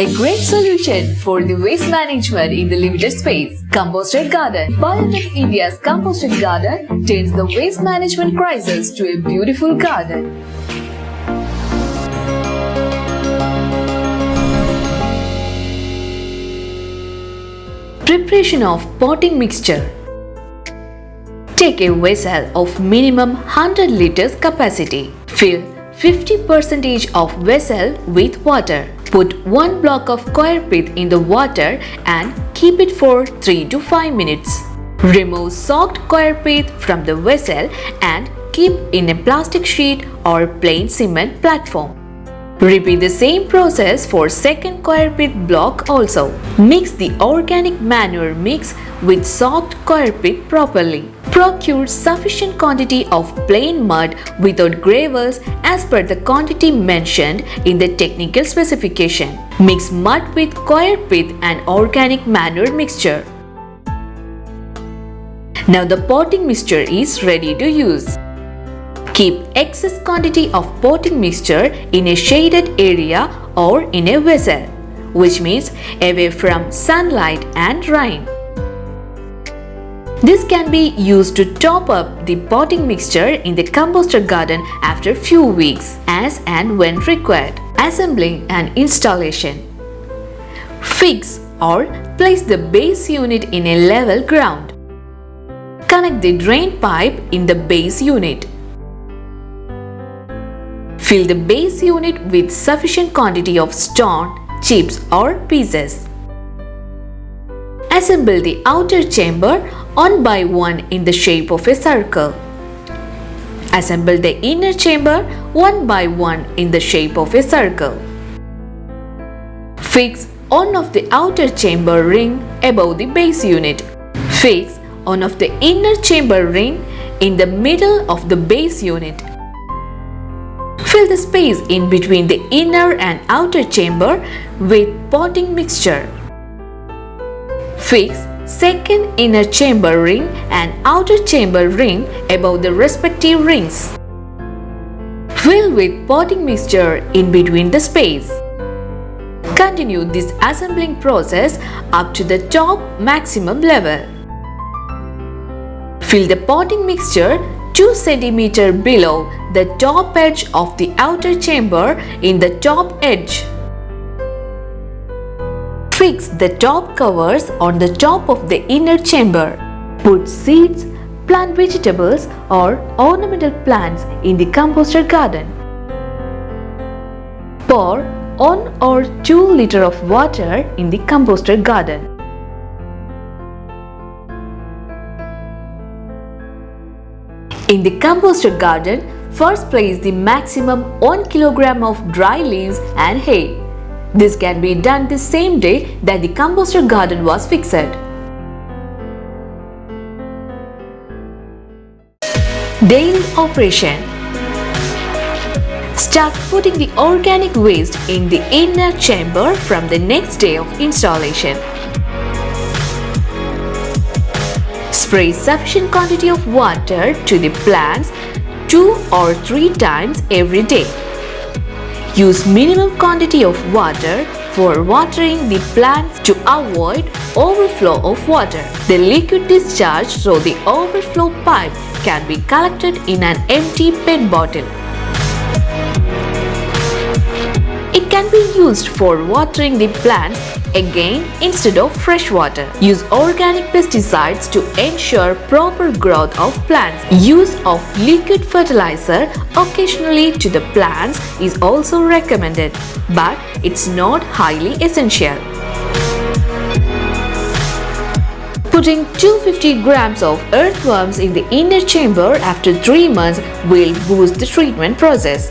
A great solution for the waste management in the limited space. Composter Garden. BIOTECH India's Composter Garden turns the waste management crisis to a beautiful garden. Preparation of potting mixture. Take a vessel of minimum 100 liters capacity. Fill 50% of vessel with water. Put 1 block of coir pith in the water and keep it for 3 to 5 minutes. Remove soaked coir pith from the vessel and keep in a plastic sheet or plain cement platform. Repeat the same process for second coir pith block also. Mix the organic manure mix with soaked coir pith properly. Procure sufficient quantity of plain mud without gravels as per the quantity mentioned in the technical specification. Mix mud with coir pith and organic manure mixture. Now the potting mixture is ready to use. Keep excess quantity of potting mixture in a shaded area or in a vessel, which means away from sunlight and rain. This can be used to top up the potting mixture in the composter garden after few weeks as and when required. Assembling and installation. Fix or place the base unit in a level ground. Connect the drain pipe in the base unit. Fill the base unit with sufficient quantity of stone, chips or pieces. Assemble the outer chamber one by one in the shape of a circle. Assemble the inner chamber one by one in the shape of a circle. Fix one of the outer chamber ring above the base unit. Fix one of the inner chamber ring in the middle of the base unit. Fill the space in between the inner and outer chamber with potting mixture. Fix second inner chamber ring and outer chamber ring above the respective rings. Fill with potting mixture in between the space. Continue this assembling process up to the top maximum level. Fill the potting mixture 2 cm below the top edge of the outer chamber in the top edge. Fix the top covers on the top of the inner chamber. Put seeds, plant vegetables or ornamental plants in the composter garden. Pour 1 or 2 liters of water in the composter garden. In the composter garden, first place the maximum 1 kg of dry leaves and hay. This can be done the same day that the composter garden was fixed. Daily operation. Start putting the organic waste in the inner chamber from the next day of installation. Spray sufficient quantity of water to the plants 2 or 3 times every day. Use minimum quantity of water for watering the plants to avoid overflow of water. The liquid discharge through the overflow pipe can be collected in an empty PET bottle. It can be used for watering the plants again instead of fresh water. Use organic pesticides to ensure proper growth of plants. Use of liquid fertilizer occasionally to the plants is also recommended, but it's not highly essential. Putting 250 grams of earthworms in the inner chamber after 3 months will boost the treatment process.